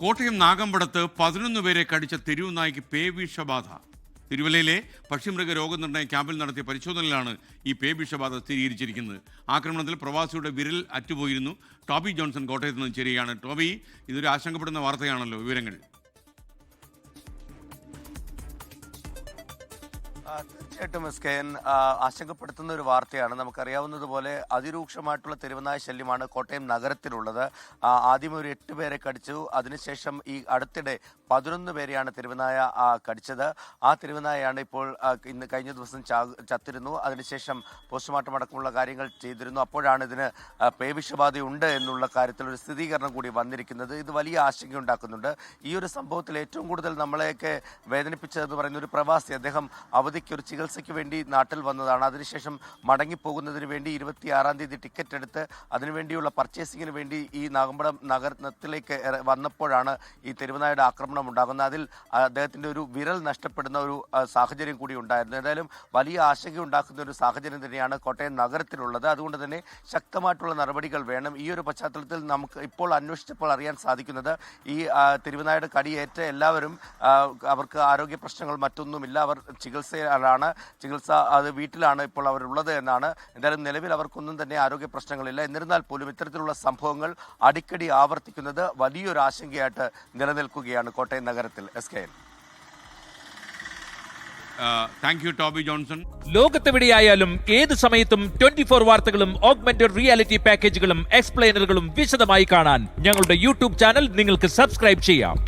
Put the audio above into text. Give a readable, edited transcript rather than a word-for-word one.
കോട്ടയം നാഗമ്പടത്ത് 11 പേരെ കടിച്ച തെരുവ് നായ്ക്ക് പേവിഷബാധ. തിരുവല്ലയിലെ പക്ഷിമൃഗ രോഗനിർണയ ക്യാമ്പിൽ നടത്തിയ പരിശോധനയിലാണ് ഈ പേവിഷബാധ സ്ഥിരീകരിച്ചിരിക്കുന്നത്. ആക്രമണത്തിൽ പ്രവാസിയുടെ വിരൽ അറ്റുപോയിരുന്നു. ടോബി ജോൺസൺ കോട്ടയത്ത് നിന്ന് ചേരുകയാണ്. ടോബി, ഇതൊരു ആശങ്കപ്പെടുന്ന വാർത്തയാണല്ലോ, വിവരങ്ങൾ? തീർച്ചയായിട്ടും എസ്കെൻ, ആശങ്കപ്പെടുത്തുന്ന ഒരു വാർത്തയാണ്. നമുക്കറിയാവുന്നതുപോലെ അതിരൂക്ഷമായിട്ടുള്ള തെരുവുനായ ശല്യമാണ് കോട്ടയം നഗരത്തിലുള്ളത്. ആദ്യം ഒരു 8 പേരെ കടിച്ചു. അതിനുശേഷം ഈ അടുത്തിടെ 11 പേരെയാണ് തെരുവുനായ കടിച്ചത്. ആ തെരുവുനായയാണ് ഇപ്പോൾ കഴിഞ്ഞ ദിവസം ചത്തിരുന്നു. അതിനുശേഷം പോസ്റ്റ്മോർട്ടം അടക്കമുള്ള കാര്യങ്ങൾ ചെയ്തിരുന്നു. അപ്പോഴാണ് ഇതിന് പേവിഷബാധയുണ്ട് എന്നുള്ള കാര്യത്തിൽ ഒരു സ്ഥിരീകരണം കൂടി വന്നിരിക്കുന്നത്. ഇത് വലിയ ആശങ്കയുണ്ടാക്കുന്നുണ്ട്. ഈ ഒരു സംഭവത്തിൽ ഏറ്റവും കൂടുതൽ നമ്മളെയൊക്കെ വേദനിപ്പിച്ചതെന്ന് പറയുന്ന ഒരു പ്രവാസി, അദ്ദേഹം അവധിക്ക് ഒരു ചികിത്സയ്ക്ക് വേണ്ടി നാട്ടിൽ വന്നതാണ്. അതിനുശേഷം മടങ്ങിപ്പോകുന്നതിന് വേണ്ടി 26-ാം തീയതി ടിക്കറ്റ് എടുത്ത് അതിനുവേണ്ടിയുള്ള പർച്ചേസിങ്ങിന് വേണ്ടി ഈ നാഗമ്പടം നഗരത്തിലേക്ക് വന്നപ്പോഴാണ് ഈ തെരുവുനായുടെ ആക്രമണം ഉണ്ടാകുന്നത്. അതിൽ അദ്ദേഹത്തിൻ്റെ ഒരു വിരൽ നഷ്ടപ്പെടുന്ന ഒരു സാഹചര്യം കൂടി ഉണ്ടായിരുന്നു. എന്തായാലും വലിയ ആശങ്കയുണ്ടാക്കുന്ന ഒരു സാഹചര്യം തന്നെയാണ് കോട്ടയം നഗരത്തിലുള്ളത്. അതുകൊണ്ട് തന്നെ ശക്തമായിട്ടുള്ള നടപടികൾ വേണം. ഈ ഒരു പശ്ചാത്തലത്തിൽ നമുക്ക് ഇപ്പോൾ അന്വേഷിച്ചപ്പോൾ അറിയാൻ സാധിക്കുന്നത്, ഈ തെരുവുനായുടെ കടിയേറ്റ എല്ലാവരും അവർക്ക് ആരോഗ്യ പ്രശ്നങ്ങൾ മറ്റൊന്നുമില്ല. അവർ ചികിത്സ അത് വീട്ടിലാണ് ഇപ്പോൾ അവരുള്ളത് എന്നാണ്. എന്തായാലും നിലവിൽ അവർക്കൊന്നും തന്നെ ആരോഗ്യ പ്രശ്നങ്ങളില്ല. എന്നിരുന്നാൽ പോലും ഇത്തരത്തിലുള്ള സംഭവങ്ങൾ അടിക്കടി ആവർത്തിക്കുന്നത് വലിയൊരു ആശങ്കയായിട്ട് നിലനിൽക്കുകയാണ് കോട്ടയം നഗരത്തിൽ. എസ്കെൻ, താങ്ക് യു ടോബി ജോൺസൺ. ലോകത്തെവിടെയായാലും ഏത് സമയത്തും 24 വാർത്തകളും ഓഗ്മെന്റഡ് റിയാലിറ്റി പാക്കേജുകളും എക്സ്പ്ലെയിനറുകളും വിശദമായി കാണാൻ ഞങ്ങളുടെ യൂട്യൂബ് ചാനൽ നിങ്ങൾക്ക് സബ്സ്ക്രൈബ് ചെയ്യാം.